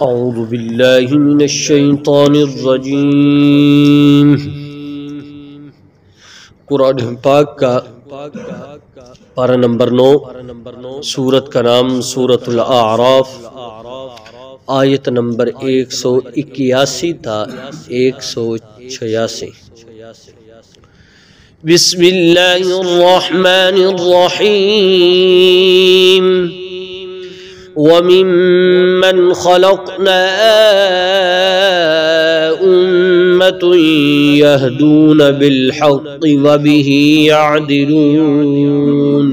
اعوذ باللہ من الشیطان الرجیم۔ قرآن پاک کا پارہ نمبر 9، سورت کا نام سورۃ الاعراف، آیت نمبر 181 تا 186۔ بسم اللہ الرحمن الرحیم۔ وَمِمَّنْ خَلَقْنَا أُمَّةٌ يَهْدُونَ بِالْحَقِّ وَبِهِ يَعْدِلُونَ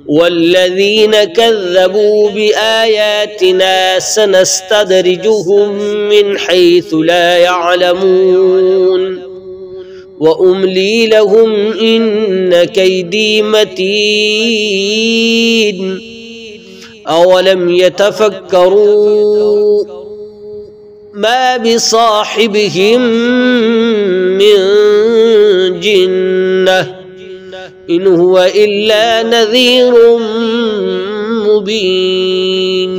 وَالَّذِينَ كَذَّبُوا بِآيَاتِنَا سَنَسْتَدْرِجُهُم مِّنْ حَيْثُ لَا يَعْلَمُونَ وَأُمْلِي لَهُمْ إِنَّ كَيْدِي مَتِينٌ اولم يتفکروا ما بصاحبهم من جنہ ان هو الا نذیر مبین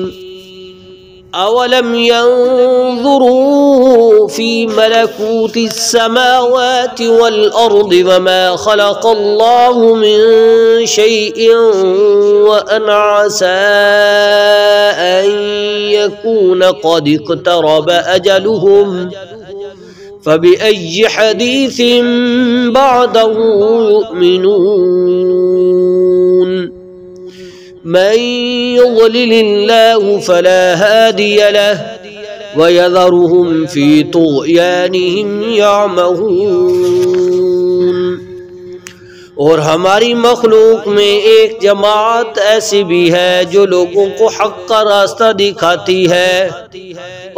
اولم ينظروا في ملكوت السماوات والارض وما خلق الله من شيء وان عسى ان يكون قد اقترب اجلهم فبأي حديث بعده يؤمنون من يضلل الله فلا هادي له ويذرهم في طغيانهم يعمهون۔ اور ہماری مخلوق میں ایک جماعت ایسی بھی ہے جو لوگوں کو حق کا راستہ دکھاتی ہے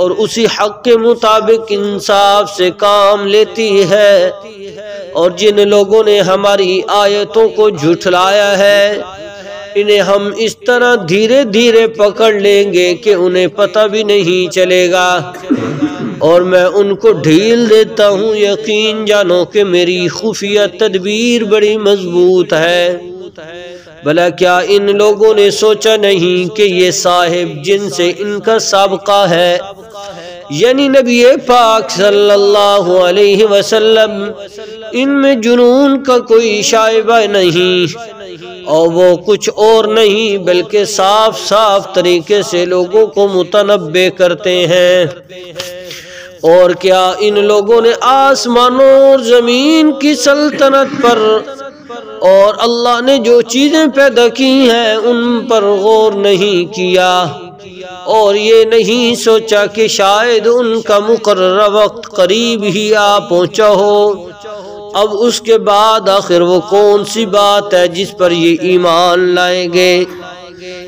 اور اسی حق کے مطابق انصاف سے کام لیتی ہے، اور جن لوگوں نے ہماری آیتوں کو جھٹلایا ہے انہیں ہم اس طرح دھیرے دھیرے پکڑ لیں گے کہ انہیں پتہ بھی نہیں چلے گا، اور میں ان کو ڈھیل دیتا ہوں، یقین جانو کہ میری خفیہ تدبیر بڑی مضبوط ہے۔ بھلا کیا ان لوگوں نے سوچا نہیں کہ یہ صاحب جن سے ان کا سابقہ ہے، یعنی نبی پاک صلی اللہ علیہ وسلم، ان میں جنون کا کوئی شائبہ نہیں، اور وہ کچھ اور نہیں بلکہ صاف صاف طریقے سے لوگوں کو متنبع کرتے ہیں۔ اور کیا ان لوگوں نے آسمانوں اور زمین کی سلطنت پر اور اللہ نے جو چیزیں پیدا کی ہیں ان پر غور نہیں کیا، اور یہ نہیں سوچا کہ شاید ان کا مقررہ وقت قریب ہی آ پہنچا ہو؟ اب اس کے بعد آخر وہ کون سی بات ہے جس پر یہ ایمان لائیں گے؟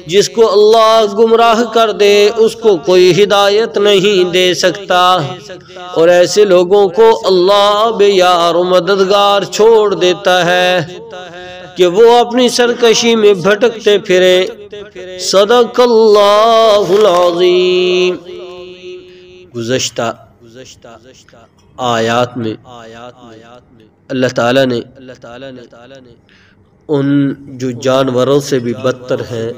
جس کو اللہ گمراہ کر دے اس کو کوئی ہدایت نہیں دے سکتا، اور ایسے لوگوں کو اللہ بے یار و مددگار چھوڑ دیتا ہے کہ وہ اپنی سرکشی میں بھٹکتے پھریں۔ صدق اللہ العظیم۔ گزشتہ آیات میں اللہ تعالیٰ نے ان جو جانوروں سے بھی بدتر ہیں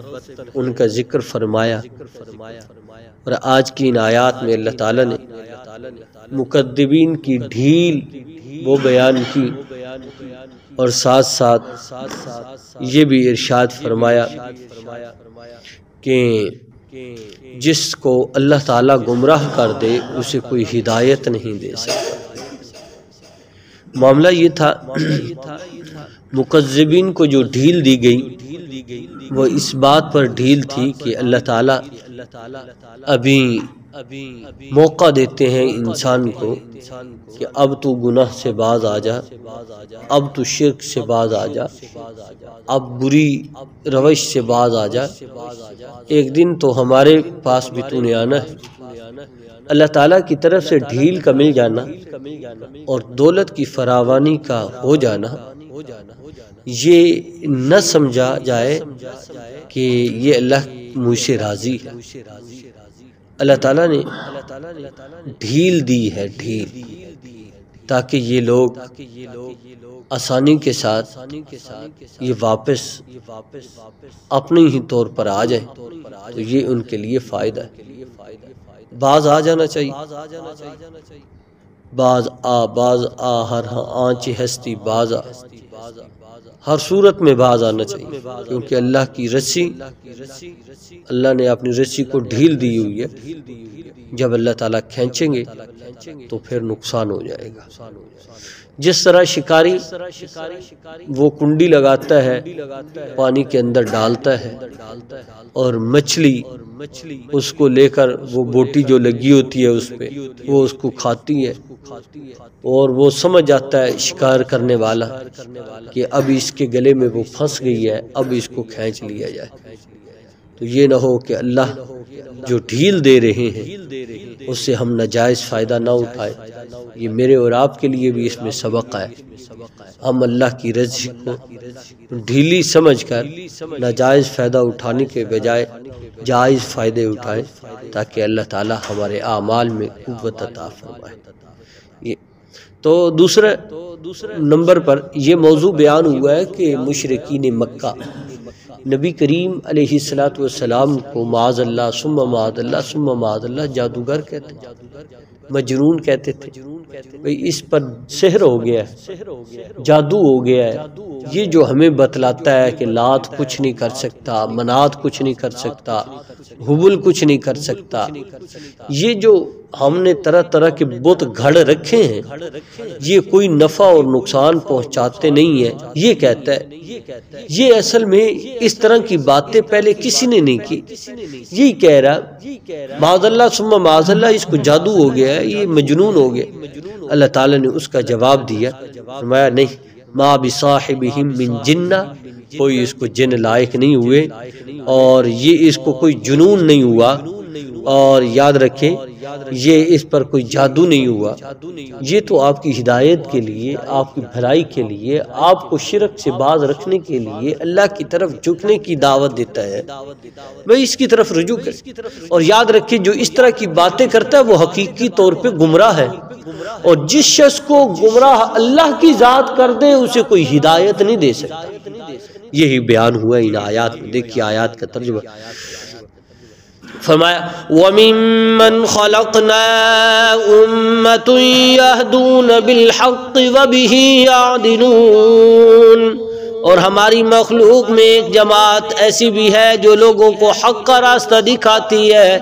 ان کا ذکر فرمایا، اور آج کی ان آیات میں اللہ تعالیٰ نے مکذبین کی ڈھیل وہ بیان کی، اور ساتھ ساتھ یہ بھی ارشاد فرمایا کہ جس کو اللہ تعالیٰ گمراہ کر دے اسے کوئی ہدایت نہیں دے سکتا۔ معاملہ یہ تھا، مکذبین کو جو ڈھیل دی گئی وہ اس بات پر ڈھیل تھی کہ اللہ تعالیٰ ابھی موقع دیتے ہیں انسان کو کہ اب تو گناہ سے باز آ جا، اب تو شرک سے باز آ جا، اب بری روش سے باز آ جا، ایک دن تو ہمارے پاس بھی تو نے آنا ہے۔ اللہ تعالیٰ کی طرف سے ڈھیل کا مل جانا اور دولت کی فراوانی کا ہو جانا، یہ نہ سمجھا جائے کہ یہ اللہ مجھ سے راضی ہے۔ اللہ تعالیٰ نے ڈھیل دی ہے، ڈھیل، تاکہ یہ لوگ آسانی کے ساتھ یہ واپس اپنے ہی طور پر آ جائے، تو یہ ان کے لیے فائدہ ہے۔ باز آ جانا چاہیے، باز آ ہر آنچ ہستی باز آ، ہر صورت میں باز آنا چاہیے، کیونکہ اللہ کی رسی، اللہ نے اپنی رسی کو ڈھیل دی ہوئی ہے، جب اللہ تعالیٰ کھینچیں گے تو پھر نقصان ہو جائے گا۔ جس طرح شکاری وہ کنڈی لگاتا ہے، پانی کے اندر ڈالتا ہے، اور مچھلی اس کو لے کر وہ بوٹی جو لگی ہوتی ہے اس پہ وہ اس کو کھاتی ہے، اور وہ سمجھ جاتا ہے شکار کرنے والا کہ اب اس کے گلے میں وہ پھنس گئی ہے، اب اس کو کھینچ لیا جائے۔ تو یہ نہ ہو کہ اللہ جو ڈھیل دے رہے ہیں اس سے ہم ناجائز فائدہ نہ اٹھائے۔ یہ میرے اور آپ کے لیے بھی اس میں سبق ہے، ہم اللہ کی رزق کو ڈھیلی سمجھ کر ناجائز فائدہ اٹھانے کے بجائے جائز فائدے اٹھائیں، تاکہ اللہ تعالی ہمارے اعمال میں قوت عطا فرمائے۔ تو دوسرے نمبر پر یہ موضوع بیان ہوا ہے کہ مشرکین مکہ نبی کریم علیہ الصلوۃ والسلام کو معاذ اللہ ثم معاذ اللہ ثم معاذ اللہ جادوگر کہتے ہیں، مجنون کہتے تھے، بھئی اس پر سحر ہو گیا ہے، جادو ہو گیا ہے، یہ جو ہمیں بتلاتا ہے کہ لات کچھ نہیں کر سکتا، منات کچھ نہیں کر سکتا، حبل کچھ نہیں کر سکتا، یہ جو ہم نے طرح طرح کے بت گھڑ رکھے ہیں یہ کوئی نفع اور نقصان پہنچاتے نہیں ہیں، یہ کہتا ہے۔ یہ اصل میں اس طرح کی باتیں پہلے کسی نے نہیں کی، یہی کہہ رہا معاذ اللہ ثم معاذ اللہ اس کو جادو ہو گیا ہے، یہ مجنون ہو گیا۔ اللہ تعالیٰ نے اس کا جواب دیا، فرمایا نہیں، ما بصاحبہم من جنہ، کوئی اس کو جن لائق نہیں ہوئے، اور یہ اس کو کوئی جنون نہیں ہوا، اور یاد رکھیں یہ اس پر کوئی جادو نہیں ہوا، یہ تو آپ کی ہدایت کے لیے، آپ کی بھلائی کے لیے، آپ کو شرک سے باز رکھنے کے لیے اللہ کی طرف جھکنے کی دعوت دیتا ہے، میں اس کی طرف رجوع کریں۔ اور یاد رکھیں جو اس طرح کی باتیں کرتا ہے وہ حقیقی طور پہ گمراہ ہے، اور جس شخص کو گمراہ اللہ کی ذات کر دے اسے کوئی ہدایت نہیں دے سکتا۔ یہی بیان ہوا ان آیات میں، دیکھیے آیات کا ترجمہ فرمایا وَمِمَّنْ خَلَقْنَا أُمَّةٌ يَهْدُونَ بِالْحَقِّ وَبِهِ يَعْدِلُونَ، اور ہماری مخلوق میں ایک جماعت ایسی بھی ہے جو لوگوں کو حق کا راستہ دکھاتی ہے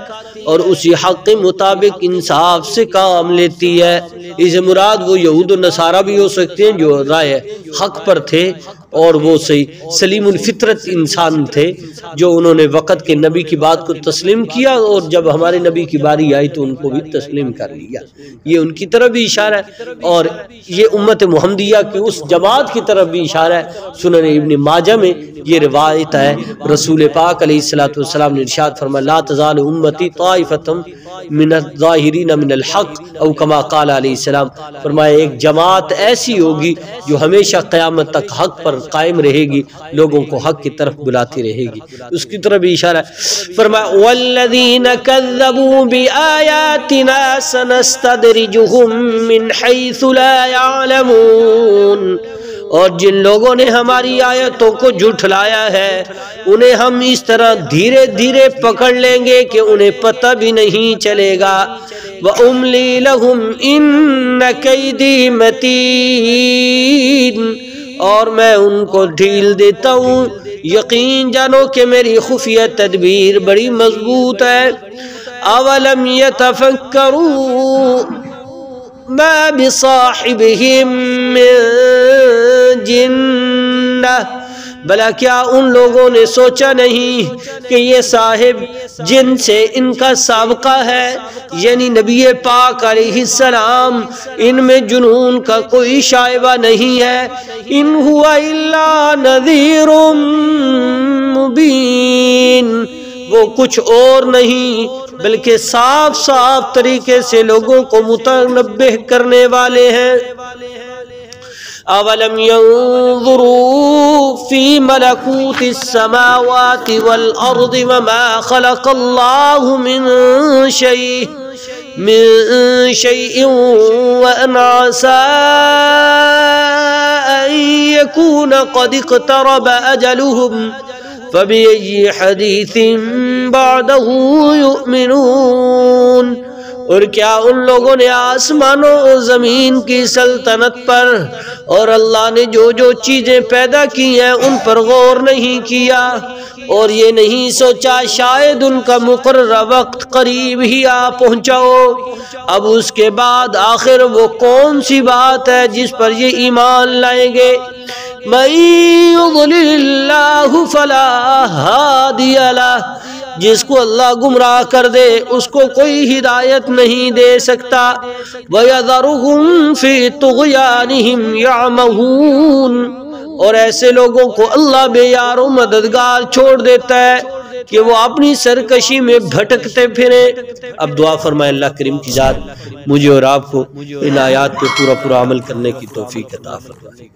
اور اسی حق کے مطابق انصاف سے کام لیتی ہے۔ اس مراد وہ یہود و نصارہ بھی ہو سکتے ہیں جو رائے حق پر تھے، اور وہ صحیح سلیم الفطرت انسان تھے جو انہوں نے وقت کے نبی کی بات کو تسلیم کیا، اور جب ہمارے نبی کی باری آئی تو ان کو بھی تسلیم کر لیا۔ یہ ان کی طرف بھی اشارہ ہے، اور یہ امت محمدیہ کی اس جماعت کی طرف بھی اشارہ ہے۔ سنن ابن ماجہ میں یہ روایت ہے، رسول پاک علیہ الصلوۃ والسلام نے ارشاد فرمایا لا تزال امتی طائفۃ من الظاہرین من الحق، او کما قال علیہ السلام، فرمایا ایک جماعت ایسی ہوگی جو ہمیشہ قیامت تک حق پر قائم رہے گی، لوگوں کو حق کی طرف بلاتی رہے گی، اس کی طرف بھی اشارہ ہے۔ فرمایا والذین کذبوا بآیاتنا سنستدرجهم من حیث لا یعلمون، اور جن لوگوں نے ہماری آیتوں کو جھٹلایا ہے انہیں ہم اس طرح دھیرے دھیرے پکڑ لیں گے کہ انہیں پتہ بھی نہیں چلے گا۔ وَأُمْلِي لَهُمْ إِنَّ كَيْدِي مَتِينٌ، اور میں ان کو ڈھیل دیتا ہوں، یقین جانو کہ میری خفیہ تدبیر بڑی مضبوط ہے۔ أَوَلَمْ يَتَفَكَّرُوا ما بصاحبهم من جنہ، بھلا کیا ان لوگوں نے سوچا نہیں کہ یہ صاحب جن سے ان کا سابقہ ہے، یعنی نبی پاک علیہ السلام، ان میں جنون کا کوئی شائبہ نہیں ہے۔ ان هو الا نذیر مبین، وہ کچھ اور نہیں بلکہ صاف صاف طریقے سے لوگوں کو متنبہ کرنے والے ہیں۔ اولم ينظروا في ملكوت السماوات والارض وما خلق الله من شيء وان عسى ان يكون قد اقترب اجلهم فبأي حديث بعده يؤمنون۔ اور کیا ان لوگوں نے آسمانوں اور زمین کی سلطنت پر اور اللہ نے جو جو چیزیں پیدا کی ہیں ان پر غور نہیں کیا، اور یہ نہیں سوچا شاید ان کا مقررہ وقت قریب ہی آ پہنچا ہو۔ اب اس کے بعد آخر وہ کون سی بات ہے جس پر یہ ایمان لائیں گے؟ مَن يُضْلِلِ اللَّهُ فَلَا هَادِيَ لَهُ، جس کو اللہ گمراہ کر دے اس کو کوئی ہدایت نہیں دے سکتا۔ وَيَذَرُهُمْ فِي طُغْيَانِهِمْ يَعْمَهُونَ، اور ایسے لوگوں کو اللہ بے یار و مددگار چھوڑ دیتا ہے کہ وہ اپنی سرکشی میں بھٹکتے پھریں۔ اب دعا فرمائے اللہ کریم کی ذات مجھے اور آپ کو ان آیات پہ پورا عمل کرنے کی توفیق عطا فرمائے۔